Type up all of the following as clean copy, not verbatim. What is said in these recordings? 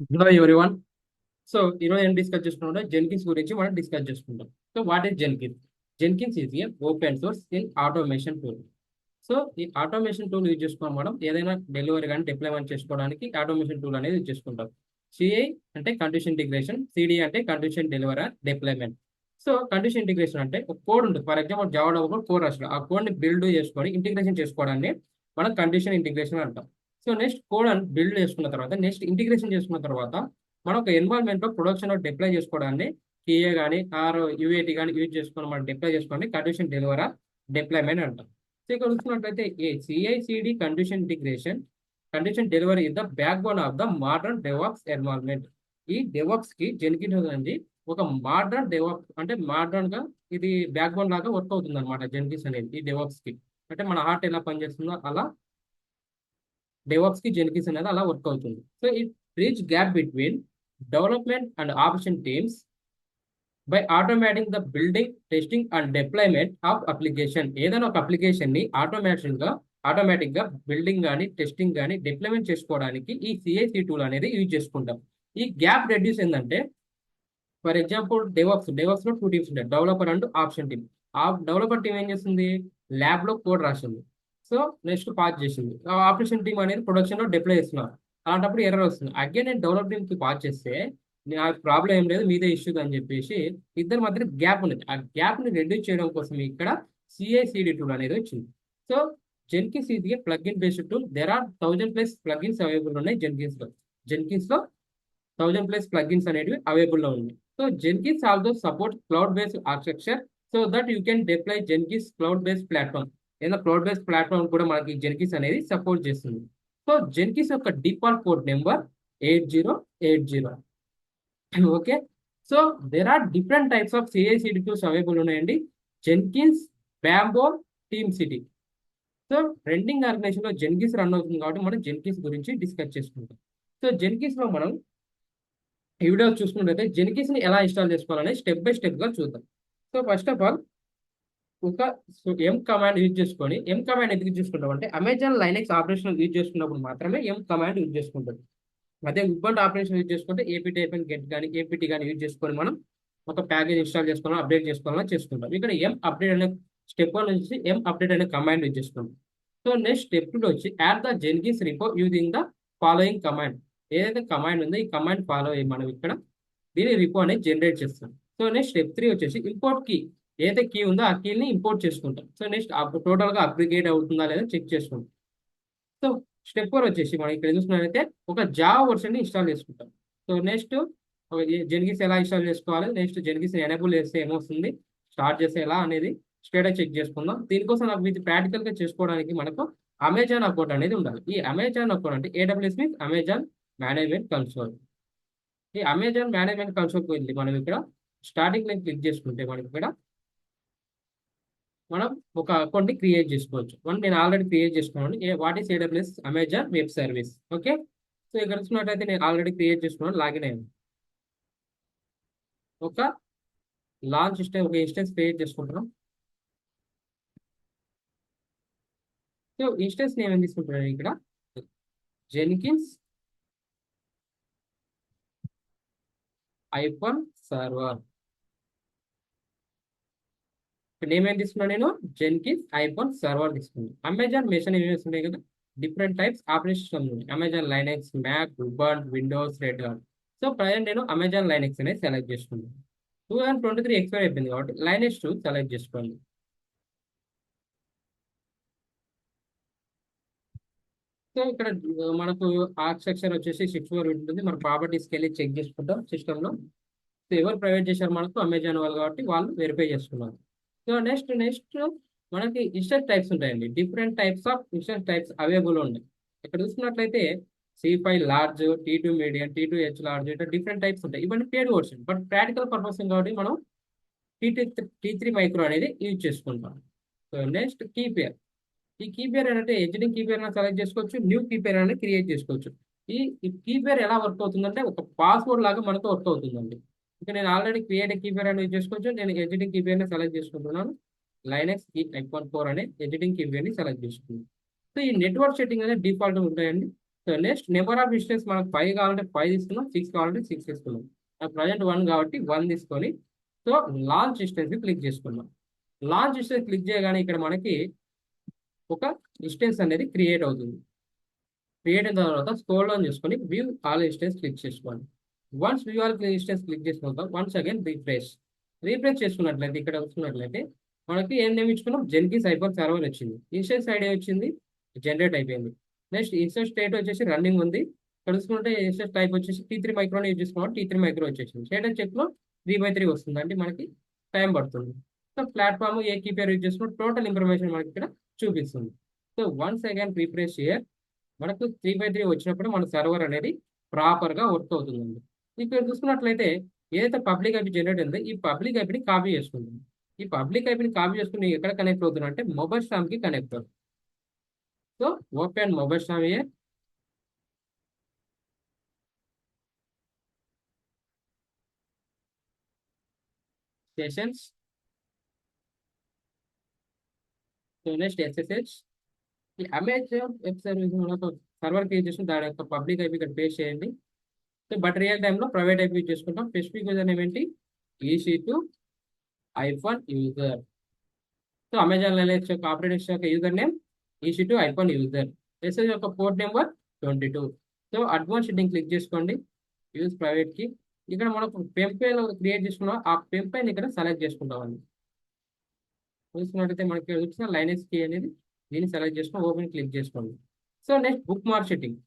Hello everyone. So, ఏం discuss చేసుకుంటాం Jenkins గురించి మనం డిస్కస్ చేసుకుంటాం. So, what is Jenkins? Jenkins is a open source in automation tool. So, ఈ automation tool use చేసుకుని మనం ఏదైనా డెలివరీ కానీ డిప్లాయ్మెంట్ చేసుకోవడానికి ఆటోమేషన్ టూల్ అనేది యూజ్ చేసుకుంటాం. సిఐ అంటే కండిషన్ ఇంటిగ్రేషన్, సిడి అంటే condition delivery deployment. So, condition integration అంటే ఒక కోడ్ ఉంటుంది. For example Java developer code రాస్తారు. ఆ కోడ్ని బిల్డ్ చేసుకొని ఇంటిగ్రేషన్ చేసుకోవడాన్ని మనం కండిషన్ ఇంటిగ్రేషన్ అంటాం. సో నెక్స్ట్ కోడ్ అని బిల్డ్ చేసుకున్న తర్వాత నెక్స్ట్ ఇంటిగ్రేషన్ చేసుకున్న తర్వాత మనం ఒక ఎన్వైరన్మెంట్ లో ప్రొడక్షన్ లో డిప్లై చేసుకోవడాన్ని టీఏ కానీ ఆర్ యూఏటి కానీ యూజ్ చేసుకొని మనం డిప్లై చేసుకోండి కండిషన్ డెలివరా డిప్లాయ్మెంట్ అంటాం. సో ఇక్కడ చూసుకున్నట్లయితే a CICD condition delivery is the backbone of the modern DevOps environment. ఈ డెవాప్స్ కి జెన్కిన్స్ అనేది ఒక మోడర్న్ డెవాప్స్ అంటే మోడర్న్ గా ఇది బ్యాక్ బోన్ లాగా వర్క్ అవుతుంది అనమాట. జెన్కిన్స్ అనేది ఈ డెవాప్స్ కి అంటే మన హార్ట్ ఎలా పనిచేస్తుందో అలా డెవాప్స్ కి జెన్కిన్స్ అనేది అలా వర్క్ అవుతుంది. So it bridge gap between development and operation teams by automating the building testing and deployment of application. ఏదైనా ఒక అప్లికేషన్ ని ఆటోమేటిక్ గా బిల్డింగ్ కానీ టెస్టింగ్ కానీ డిప్లాయ్మెంట్ చేసుకోవడానికి ఈ సిఐసి టూల్ అనేది యూజ్ చేసుకుంటాం. ఈ గ్యాప్ రెడ్యూస్ ఏంటంటే ఫర్ ఎగ్జాంపుల్ డెవాప్స్ లో 2 టీమ్స్ ఉంటాయి, డెవలపర్ అండ్ ఆప్షన్ టీమ్. ఆ డెవలపర్ టీం ఏం చేస్తుంది, ల్యాబ్ లో కోడ్ రాసింది. సో నెక్స్ట్ పాస్ చేసింది. ఆపరేషన్ టీం అనేది ప్రొడక్షన్ లో డిప్లై చేస్తున్నారు. అలాంటప్పుడు ఎర్రర్ వస్తుంది. అగైన్ నేను డెవలప్ టీమ్ కి పాస్ చేస్తే ఆ ప్రాబ్లం ఏం లేదు, మీదే ఇష్యూ అని చెప్పేసి ఇద్దరి మధ్య గ్యాప్ ఉంది. ఆ గ్యాప్ ని రెడ్యూస్ చేయడం కోసం ఇక్కడ సిఐసిడి టూల్ అనేది వచ్చింది. సో జెన్కిన్స్ ఇది plug in based tool. There are 1000+ plugins available ఉన్నాయి జెన్కిన్స్ లో 1000+ ప్లగ్ఇన్స్ అనేవి అవైలబుల్ లో ఉన్నాయి. So Jenkins also support cloud based architecture so that you can deploy Jenkins cloud based platform. ఏదైనా cloud based platform కూడా మనకి Jenkins అనేది support చేస్తుంది. సో జెన్కిన్స్ యొక్క default code number 8080. Okay. So there are different types of CICD tools available ఉన్నాయండి. Jenkins, bamboo, TeamCity. So రెండింగ్ organisation లో Jenkins run అవుతుంది కాబట్టి మనం జెన్కిన్స్ గురించి డిస్కస్ చేసుకుంటాం. సో జెన్కిన్స్ లో మనం ఈ వీడియో చూసుకున్నట్లయితే జెన్కిన్స్ ని ఎలా ఇన్స్టాల్ చేసుకోవాలని స్టెప్ బై స్టెప్ గా చూద్దాం. సో ఫస్ట్ ఆఫ్ ఆల్ ఒక ఎం కమాండ్ యూజ్ చేసుకొని, ఎం కమాండ్ ఎందుకు చూసుకుంటాం అంటే అమెజాన్ లైనెక్స్ ఆపరేషన్ యూజ్ చేసుకున్నప్పుడు మాత్రమే ఎం కమాండ్ యూజ్ చేసుకుంటాం. అదే ఉబంటు ఆపరేషన్ యూజ్ చేసుకుంటే ఏపీటీ అయిపోయిన గెట్ కానీ ఏపీటీ కానీ యూజ్ చేసుకొని మనం ఒక ప్యాకేజ్ ఇన్స్టాల్ చేసుకోవాలని అప్డేట్ చేసుకోవాలని చేసుకుంటాం. ఇక్కడ ఎం అప్డేట్ అనే స్టెప్ 1 నుంచి ఎం అప్డేట్ అనే కమాండ్ యూజ్ చేసుకుంటాం. సో నెక్స్ట్ స్టెప్ 2 వచ్చి add the Jenkins repo using the following command. ఏదైతే కమాండ్ ఉందో ఈ కమాండ్ ఫాలో అయ్యి మనం ఇక్కడ దీని రిపో అనేది జనరేట్ చేస్తాం. సో నెక్స్ట్ స్టెప్ 3 వచ్చేసి ఇంపోర్ట్ కీ. ఏదైతే కీ ఉందో ఆ కీని ఇంపోర్ట్ చేసుకుంటాం. సో నెక్స్ట్ టోటల్ గా అప్లికేట్ అవుతుందా లేదా చెక్ చేసుకుంటాం. సో స్టెప్ 4 వచ్చేసి మనం ఇక్కడ చూసుకున్నట్లయితే ఒక జావా వర్షన్ ని ఇన్స్టాల్ చేసుకుంటాం. సో నెక్స్ట్ జెన్కిన్స్ ఎలా ఇన్స్టాల్ చేసుకోవాలి, నెక్స్ట్ జెన్కిన్స్ ఎనేబుల్ చేస్తే ఏమొస్తుంది, స్టార్ట్ చేస్తే ఎలా అనేది స్టేటస్ చెక్ చేసుకుందాం. దీనికోసం నాకు ఇది ప్రాక్టికల్ గా చేసుకోవడానికి మనకు అమెజాన్ అకౌంట్ అనేది ఉండాలి. ఈ అమెజాన్ అకౌంట్ అంటే AWS means Amazon management console. ఈ అమెజాన్ మేనేజ్మెంట్ కన్సోల్కి వెళ్ళి మనం ఇక్కడ స్టార్టింగ్ లింక్ క్లిక్ చేసుకుంటే మనకి ఇక్కడ మనం ఒక అకౌంట్ ని క్రియేట్ చేసుకోవచ్చు. నేను ఆల్రెడీ క్రియేట్ చేసుకున్నాను. What is AWS Amazon web service. Okay. So ఇక్కడ చూసినట్టయితే నేను ఆల్రెడీ క్రియేట్ చేసుకున్నాను, లాగిన్ అయ్యాను. ఒక ఒక ఇన్స్టెన్స్ క్రియేట్ చేసుకుంటున్నాం. సో ఇన్స్టెన్స్ నేమ్ ఏం తీసుకుంటున్నాను ఇక్కడ జెన్కిన్స్ ఐఫోన్ సర్వర్. నేమ్ ఏం తీసుకున్నాను, నేను జెన్కిన్స్ ఐఫోన్ సర్వర్ తీసుకున్నాను. అమెజాన్ మెషిన్ ఏమేమి ఉన్నాయి కదా, డిఫరెంట్ టైప్స్ ఆపరేషన్ ఉన్నాయి. Amazon Linux, Mac, Ubuntu, Windows, Red Hat. So present నేను అమెజాన్ లైనెక్స్ అనేది సెలెక్ట్ చేసుకున్నాను. 2023 ఎక్స్పైర్ అయిపోయింది కాబట్టి లైనెక్స్ 2 సెలెక్ట్ చేసుకోండి. సో ఇక్కడ మనకు ఆర్కిటెక్చర్ వచ్చేసి 64 ఉంటుంది. మన ప్రాపర్టీస్కి వెళ్ళి చెక్ చేసుకుంటాం సిస్టంలో. సో ఎవరు ప్రైవేట్ చేశారు, మనకు అమెజాన్ వాళ్ళు కాబట్టి వాళ్ళు వెరిఫై చేసుకున్నారు. సో నెక్స్ట్ మనకి ఇన్స్టెన్స్ టైప్స్ ఉంటాయండి. Different types of instance types available ఉన్నాయి. ఇక్కడ చూసుకున్నట్లయితే C5 large, T2 medium, T2H large, ఇట్లా డిఫరెంట్ టైప్స్ ఉంటాయి. ఇవన్నీ paid version, but practical purpose కాబట్టి మనం T3 మైక్రో అనేది యూజ్ చేసుకుంటాం. So next key pair. ఈ కీ పేర్ అంటే ఎగ్జిటింగ్ కీ పేర్ సెలెక్ట్ చేసుకోవచ్చు, న్యూ కీ పేర్ అనేది క్రియేట్ చేసుకోవచ్చు. ఈ కీ పేర్ ఎలా వర్క్ అవుతుందంటే ఒక పాస్వర్డ్ లాగా మనకు వర్క్ అవుతుందండి. ఇంకా నేను ఆల్రెడీ క్రియేట్ కీ పేర్ అనేది యూజ్ చేసుకోవచ్చు. నేను ఎగ్జిటింగ్ కీ పేర్ ని సెలెక్ట్ చేసుకుంటున్నాను. లైనెక్స్ ఐఫోన్ 4 అనే ఎగ్జిటింగ్ కీ పేర్ ని సెలెక్ట్ చేసుకున్నాను. సో ఈ నెట్వర్క్ సెట్టింగ్ అనేది డిఫాల్ట్ ఉంటాయండి. So so next number of instance మనకు 5 కావాలంటే 5 తీసుకున్నాం, 6 కావాలంటే 6 తీసుకున్నాం. ప్రజెంట్ 1 కాబట్టి 1 తీసుకొని సో లాంచ్ ఇన్స్టెన్స్ క్లిక్ చేసుకున్నాం. లాంచ్ ఇన్స్టెన్స్ క్లిక్ చేయగానే ఇక్కడ మనకి ఒక ఇన్స్టెన్స్ అనేది క్రియేట్ అవుతుంది. క్రియేట్ అయిన తర్వాత స్క్రోల్ డౌన్ చేసుకొని వ్యూ ఆల్ ఇన్స్టెన్స్ క్లిక్ చేసుకోండి. Once view all instance click చేసిన తర్వాత వన్స్ అగైన్ రీఫ్రెష్ చేసుకున్నట్లయితే ఇక్కడ వస్తున్నట్లయితే మనకి ఏం నేమ్ ఇచ్చుకున్నాం, జెన్కిన్స్ హైపర్ సర్వర్ వచ్చింది. ఇన్స్టెన్స్ ఐడి వచ్చింది, జనరేట్ అయిపోయింది. నెక్స్ట్ ఇన్స్టెన్స్ స్టేట్ వచ్చేసి రన్నింగ్ ఉంది. ఇక్కడ చూసుకుంటే ఇన్స్టెన్స్ టైప్ వచ్చేసి T3 మైక్రోని యూజ్ చేసుకున్నాం, T3 మైక్రో వచ్చేసింది. స్టేటస్ చెక్ లో 3/3 వస్తుంది, అంటే మనకి టైం పడుతుంది. సో ప్లాట్ఫామ్ ఏ కీపేర్ యూజ్ చేసుకున్న టోటల్ ఇన్ఫర్మేషన్ మనకి ఇక్కడ చూపిస్తుంది. So once again refresh here మనకు 3/3 వచ్చినప్పుడు మన సర్వర్ అనేది ప్రాపర్ గా వర్క్ అవుతుందండి. ఇక్కడ చూసుకున్నట్లయితే ఏదైతే పబ్లిక్ ఐపీ జనరేట్ ఉందో ఈ పబ్లిక్ ఐపీని కాపీ చేసుకుంటుంది. ఈ పబ్లిక్ ఐపీని కాపీ చేసుకుని ఎక్కడ కనెక్ట్ అవుతుంది అంటే మొబైల్ స్టామ్ కి కనెక్ట్ అవుతుంది. సో ఓపెన్ మొబైల్ స్టామ్ ఇయర్, సెషన్స్, సో నెక్స్ట్ SSH. ఈ అమెజాన్ వెబ్ సర్వీస్ మనకు సర్వర్ క్రియేట్ చేసిన దాని యొక్క పబ్లిక్ ఐపీ ఇక్కడ పేస్ట్ చేయండి. సో బట్ రియల్ టైంలో ప్రైవేట్ ఐపీ యూజ్ చేసుకుంటాం. స్పెసిఫిక్ యూజర్ నేమ్ ఏంటి, EC2 user. So Amazon Linux యొక్క ఆపరేటింగ్ సిస్టమ్ యొక్క user name EC2 user. Message యొక్క port number 22. So advance setting click చేసుకోండి, యూజ్ ప్రైవేట్ కి. ఇక్కడ మనకు పెంపైన్ క్రియేట్ చేసుకున్నాం, ఆ పెంపైన్ ఇక్కడ సెలెక్ట్ చేసుకుంటామండి. చూసుకున్నట్టయితే మనకి వచ్చిన లైనక్స్ కీ అనేది దీన్ని సెలెక్ట్ చేసుకుని ఓపెన్ క్లిక్ చేసుకోండి. So next book mark setting.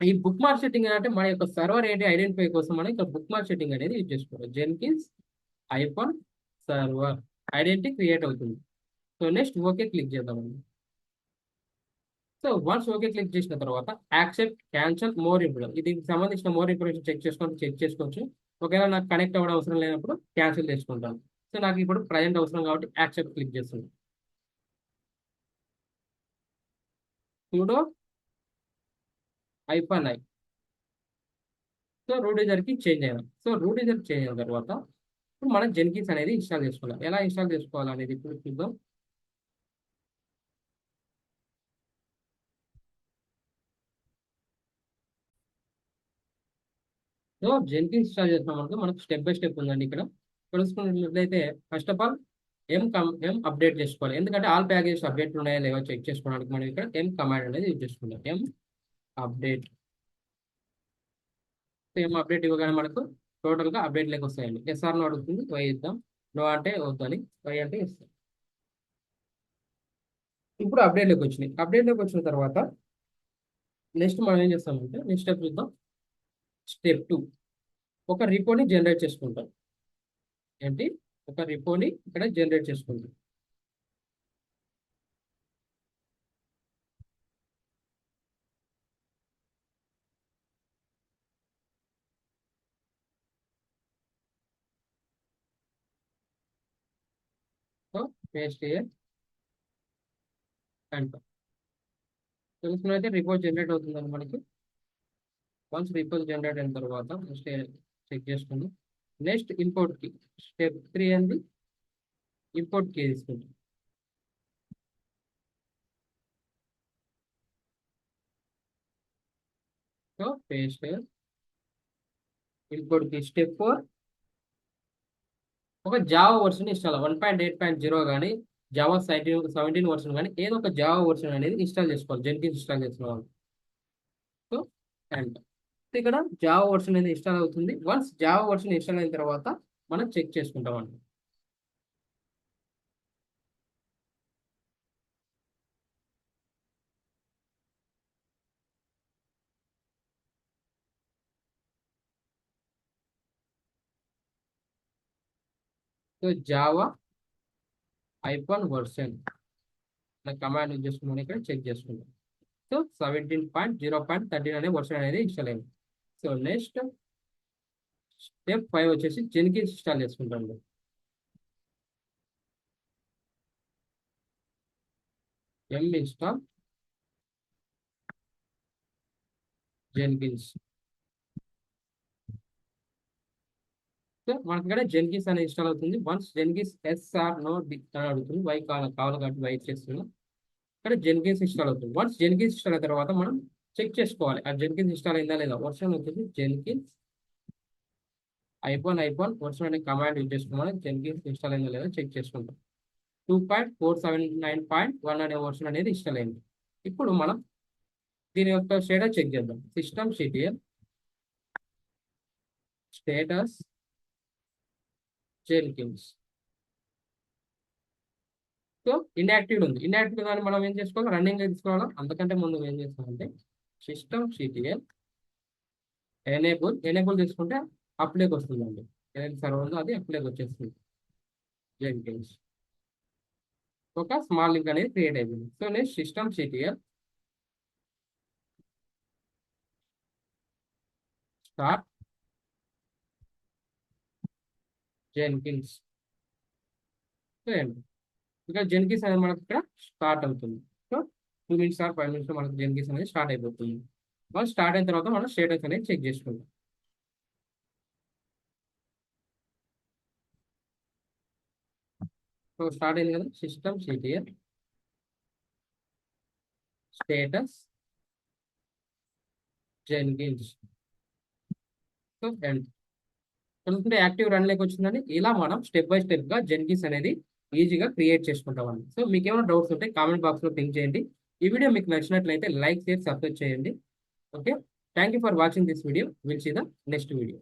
ఈ బుక్ మార్క్ సెట్టింగ్ అంటే మన యొక్క సర్వర్ ఏంటి ఐడెంటిఫై కోసం మనం ఇక్కడ బుక్ మార్క్ సెట్టింగ్ అనేది యూజ్ చేసుకోవాలి. Jenkins iPhone server identity create అవుతుంది. సో నెక్స్ట్ ఓకే క్లిక్ చేద్దామండి. సో వన్స్ ఓకే క్లిక్ చేసిన తర్వాత యాక్సెప్ట్, క్యాన్సల్, మోర్ ఇన్ఫర్మేషన్, దీనికి సంబంధించిన మోర్ ఇన్ఫర్మేషన్ చెక్ చేసుకోవచ్చు. ఒకవేళ నాకు కనెక్ట్ అవ్వడం అవసరం లేనప్పుడు క్యాన్సిల్ చేసుకుంటాను. సో నాకు ఇప్పుడు ప్రజెంట్ అవసరం కాబట్టి యాక్సెప్ట్ క్లిక్ చేస్తున్నాను. sudo -i. సో రూట్ యూజర్కి చేంజ్ అయ్యాం. సో రూట్ యూజర్ చేంజ్ అయిన తర్వాత ఇప్పుడు మనం జెన్కిన్స్ అనేది ఇన్స్టాల్ చేసుకోవాలి. ఎలా ఇన్స్టాల్ చేసుకోవాలి అనేది ఇప్పుడు చూద్దాం. సో జెన్కిన్స్ ఇన్స్టాల్ చేసినామంటే మనకు స్టెప్ బై స్టెప్ ఉందండి. ఇక్కడ తెలుసుకున్నట్లయితే first of all yum update చేసుకోవాలి. ఎందుకంటే ఆల్ ప్యాకేజెస్ అప్డేట్ ఉన్నాయా లేవో చెక్ చేసుకోవడానికి మనం ఇక్కడ ఎం కమాండ్ అనేది యూజ్ చేసుకుంటాం. ఎం అప్డేట్. ఎం అప్డేట్ ఇవ్వగానే మనకు టోటల్గా అప్డేట్ లెక్క వస్తాయండి. ఎస్ఆర్ను అడుగుతుంది, వై ఇద్దాం, నో అంటే వద్దని, వై అంటే ఇస్తాం. ఇప్పుడు అప్డేట్లోకి వచ్చినాయి. అప్డేట్లోకి వచ్చిన తర్వాత నెక్స్ట్ మనం ఏం చేస్తామంటే నెక్స్ట్ స్టెప్ చూద్దాం. స్టెప్ 2 ఒక రిపోని జనరేట్ చేసుకుంటాం. ఏంటి, ఒక రిపోని ఇక్కడ జనరేట్ చేసుకుంటాం. సో పేస్ట్ హియర్ అండ్ తెలుసుకున్నైతే రిపోర్ట్ జనరేట్ అవుతుందండి మనకి. వన్స్ రిపోర్ట్ జనరేట్ అయిన తర్వాత నెక్స్ట్ చెక్ చేసుకోండి. నెక్స్ట్ ఇంపోర్ట్ కి స్టెప్ 3 అండి, ఇంపోర్ట్ కి తీసుకుంటాం. సో పేస్ట్ ఇంపోర్ట్ కి స్టెప్ 4 ఒక జావా వర్షన్ ఇన్స్టాల్ 1.8.0 కానీ జావా 17 వర్షన్ కానీ ఏదో ఒక జావా వర్షన్ అనేది ఇన్స్టాల్ చేసుకోవాలి. జెన్కిన్స్ ఇన్స్టాల్ చేసుకోవాలి. సో అండ్ ఇక్కడ జావా వర్షన్ అనేది ఇన్స్టాల్ అవుతుంది. వన్స్ జావా వర్షన్ ఇన్స్టాల్ అయిన తర్వాత మనం చెక్ చేసుకుంటాం అండి. So Java iPhone version command use చేసుకుని ఇక్కడ చెక్ చేసుకుంటాం. సో 17.0.13 అనే వర్షన్ అనేది ఇన్స్టాల్ అయింది. సో నెక్స్ట్ స్టెప్ 5 వచ్చేసి జెన్కిన్స్ ఇన్స్టాల్ చేసుకుంటాం. ఎం ఇన్స్టాల్ జెన్కిన్స్. సో మనకి ఇక్కడ జెన్కిన్స్ అనేది ఇన్స్టాల్ అవుతుంది. వన్స్ జెన్కిన్స్ ఎస్ఆర్ నో అడుగుతుంది, వై కావాలి కాబట్టి వై చేస్తున్నాం. ఇక్కడ జెన్కిన్స్ ఇన్స్టాల్ అవుతుంది. వన్స్ జెన్కిన్స్ ఇన్స్టాల్ అయిన తర్వాత మనం చెక్ చేసుకోవాలి ఆ జెన్కిన్స్ ఇన్స్టాల్ అయిందా లేదా. వర్షన్ వచ్చేసి జెన్కిన్స్ ఐఫోన్ వర్షన్ అనే కమాండ్ యూజ్ చేసుకోవాలి. జెన్కిన్స్ ఇన్స్టాల్ అయిందా లేదా చెక్ చేసుకుంటాం. 2.479.1 అనే వర్షన్ అనేది ఇన్స్టాల్ అయింది. ఇప్పుడు మనం దీని యొక్క స్టేటస్ చెక్ చేద్దాం. System CTL status Jenkins. So inactive ఉంది. ఇన్యాక్టివ్ దాన్ని మనం ఏం చేసుకోవాలి, రన్నింగ్ తీసుకోవాలా. అందుకంటే ముందు ఏం చేస్తామంటే సిస్టమ్ సిటిఎల్ ఎనేబుల్ తీసుకుంటే అప్లేకి వస్తుందండి. ఏదైతే సర్వర్ ఉందో అది అప్లేకి వచ్చేస్తుంది. జెన్కిన్స్ ఒక స్మాల్ లింక్ అనేది క్రియేట్ అయిపోయింది. సో నేను సిస్టమ్ సిటిఎల్ స్టార్ట్ జెన్కిన్స్ చేయండి. ఇక్కడ జెన్కిన్స్ అనేది మనకి ఇక్కడ స్టార్ట్ అవుతుంది. సో 2 minutes ఆర్ 5 minutes మనకి జెన్కిన్స్ అనేది స్టార్ట్ అయిపోతుంది. మనం స్టార్ట్ అయిన తర్వాత మనం స్టేటస్ అనేది చెక్ చేసుకుంటాం. సో స్టార్ట్ అయింది కదా, system CTL status Jenkins. So end చూసుకుంటే యాక్టివ్ రన్ లేక వచ్చిందని ఇలా మనం స్టెప్ బై స్టెప్ గా జెన్కిన్స్ అనేది ఈజీగా క్రియేట్ చేసుకుంటామండి. సో మీకు ఏమైనా డౌట్స్ ఉంటే కామెంట్ బాక్స్ లో పింక్ చేయండి. ఈ వీడియో మీకు నచ్చినట్లయితే లైక్, షేర్, సబ్స్క్రైబ్ చేయండి. Okay, thank you for watching this video. Will see the next video.